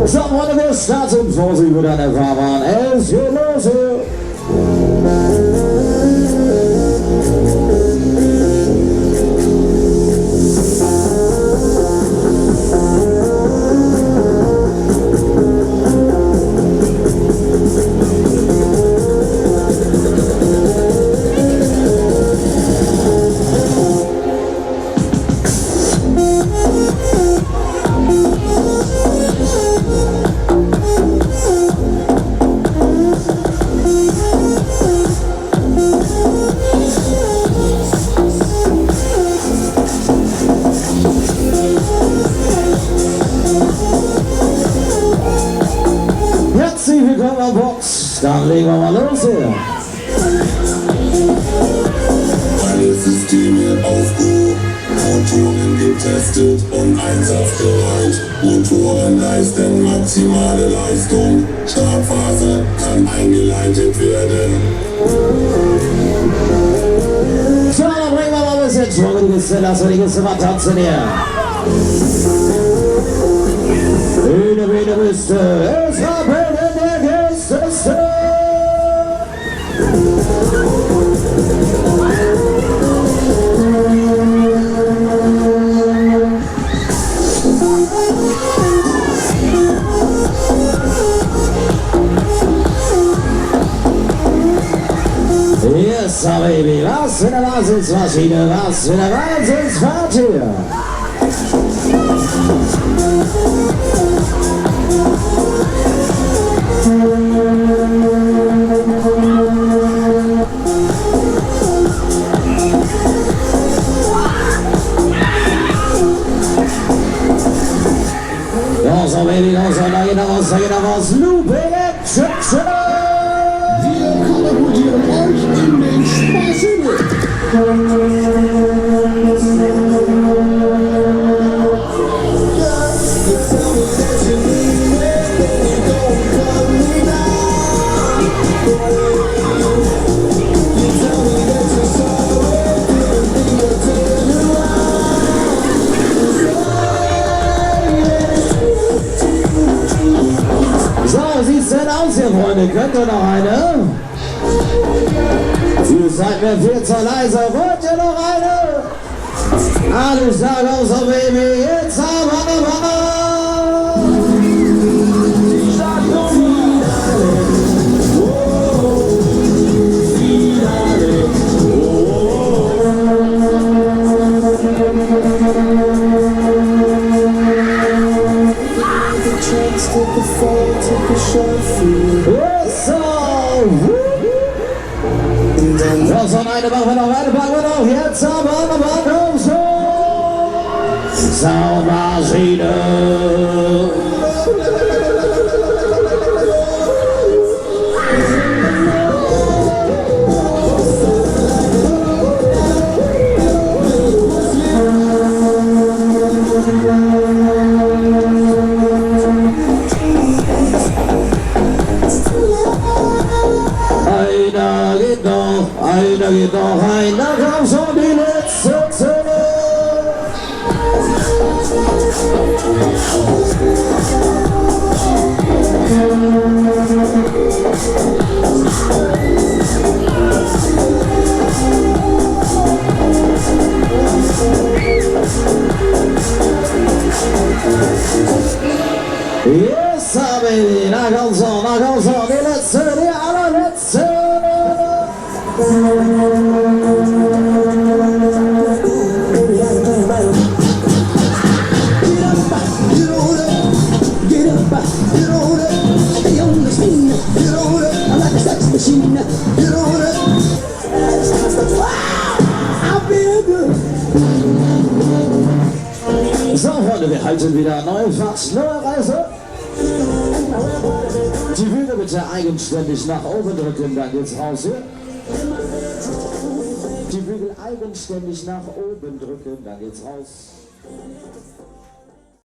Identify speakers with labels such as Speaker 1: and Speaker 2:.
Speaker 1: So, Freunde, wir starten Vorsicht mit einer Fahrbahn. Es geht los hier. Box, dann legen wir mal los hier.
Speaker 2: Alle Systeme auf Go, Motoren getestet und einsatzbereit. Motoren leisten maximale Leistung, Startphase kann eingeleitet werden.
Speaker 1: So, dann bringen wir mal ein bisschen Schwung in die Kiste, lassen wir die Kiste mal tanzen hier. Bitte, Miste, es war Bitte der Kiste. Yes, baby, was für eine Wahnsinnsmaschine, was für eine Wahnsinnsfahrt hier. Los, baby, los, da geht raus, Looping Action.
Speaker 3: Wir katapultieren euch in den Spaßhimmel.
Speaker 1: So, sieht's denn aus hier, Freunde? Könnt ihr noch eine? Ihr seid mir viel zu leise. Wollt ihr noch eine? Alle sagen aus, oh Baby, jetzt haben wir. Ja, so eine machen wir noch, eine packen wir noch. Jetzt haben wir so. Soundmaschine. Einer geht noch, einer kommt schon die letzte Zelle. Yes, baby, na komm so, die letzte, die allerletzte.
Speaker 3: Get on it,
Speaker 1: Freunde, wir halten wieder neue Fahrt, neue Reise. Die Bühne bitte eigenständig nach oben drücken, dann geht's raus hier. Die Bügel eigenständig nach oben drücken, dann geht's raus.